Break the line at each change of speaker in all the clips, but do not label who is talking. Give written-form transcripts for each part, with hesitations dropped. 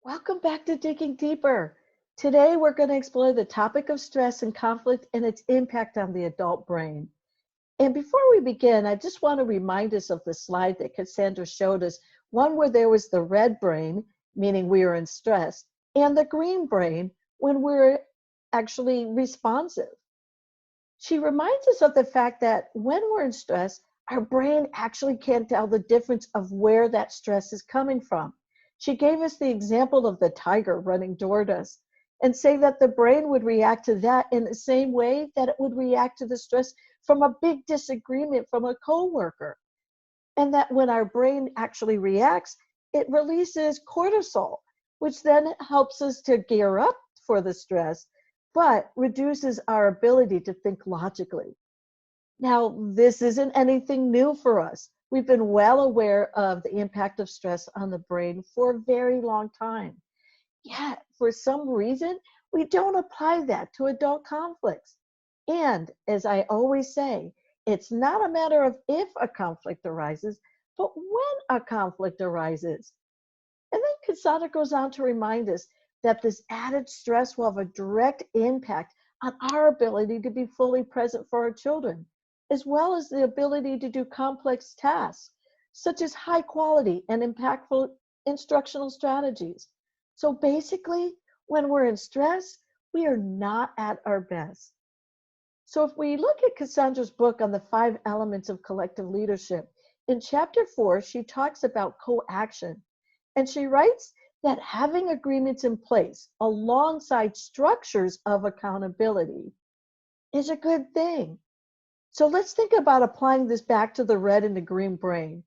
Welcome back to Digging Deeper. Today we're going to explore the topic of stress and conflict and its impact on the adult brain. And before we begin, I just want to remind us of the slide that Cassandra showed us, one where there was the red brain, meaning we are in stress, and the green brain when we're actually responsive. She reminds us of the fact that when we're in stress, our brain actually can't tell the difference of where that stress is coming from. She gave us the example of the tiger running toward us and say that the brain would react to that in the same way that it would react to the stress from a big disagreement from a coworker. And that when our brain actually reacts, it releases cortisol, which then helps us to gear up for the stress, but reduces our ability to think logically. Now, this isn't anything new for us. We've been well aware of the impact of stress on the brain for a very long time. Yet, for some reason, we don't apply that to adult conflicts. And as I always say, it's not a matter of if a conflict arises, but when a conflict arises. And then Cassandra goes on to remind us that this added stress will have a direct impact on our ability to be fully present for our children, as well as the ability to do complex tasks, such as high quality and impactful instructional strategies. So basically, when we're in stress, we are not at our best. So if we look at Cassandra's book on the 5 elements of collective leadership, in chapter 4, she talks about co-action. And she writes that having agreements in place alongside structures of accountability is a good thing. So let's think about applying this back to the red and the green brain.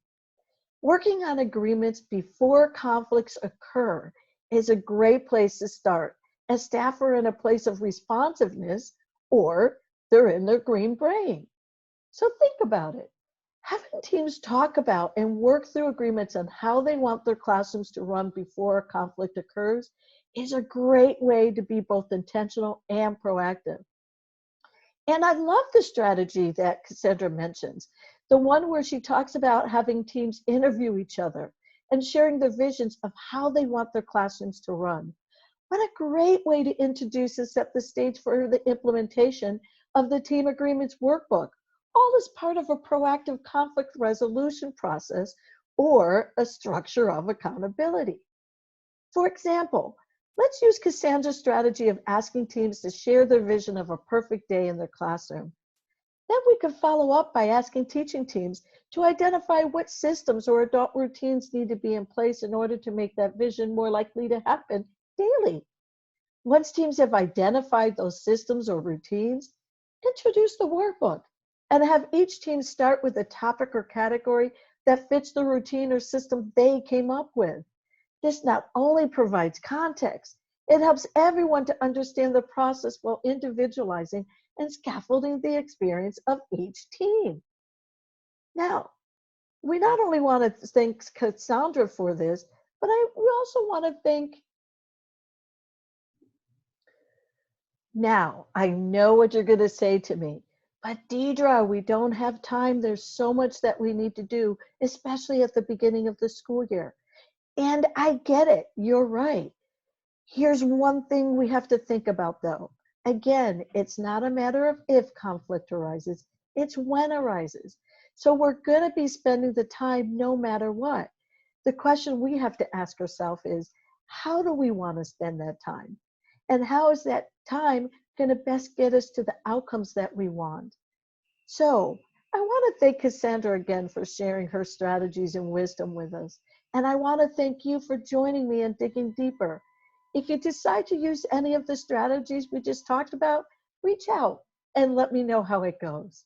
Working on agreements before conflicts occur is a great place to start, as staff are in a place of responsiveness or they're in their green brain. So think about it. Having teams talk about and work through agreements on how they want their classrooms to run before a conflict occurs is a great way to be both intentional and proactive. And I love the strategy that Cassandra mentions, the one where she talks about having teams interview each other and sharing their visions of how they want their classrooms to run. What a great way to introduce and set the stage for the implementation of the Team Agreements Workbook, all as part of a proactive conflict resolution process or a structure of accountability. For example, let's use Cassandra's strategy of asking teams to share their vision of a perfect day in their classroom. Then we could follow up by asking teaching teams to identify what systems or adult routines need to be in place in order to make that vision more likely to happen daily. Once teams have identified those systems or routines, introduce the workbook and have each team start with a topic or category that fits the routine or system they came up with. This not only provides context, it helps everyone to understand the process while individualizing and scaffolding the experience of each team. Now, we not only want to thank Cassandra for this, but we also want to thank. Now, I know what you're going to say to me, but Deidre, we don't have time. There's so much that we need to do, especially at the beginning of the school year. And I get it. You're right. Here's one thing we have to think about, though. Again, it's not a matter of if conflict arises, it's when arises. So we're going to be spending the time no matter what. The question we have to ask ourselves is, how do we want to spend that time? And how is that time going to best get us to the outcomes that we want? So I want to thank Cassandra again for sharing her strategies and wisdom with us. And I want to thank you for joining me and digging deeper. If you decide to use any of the strategies we just talked about, reach out and let me know how it goes.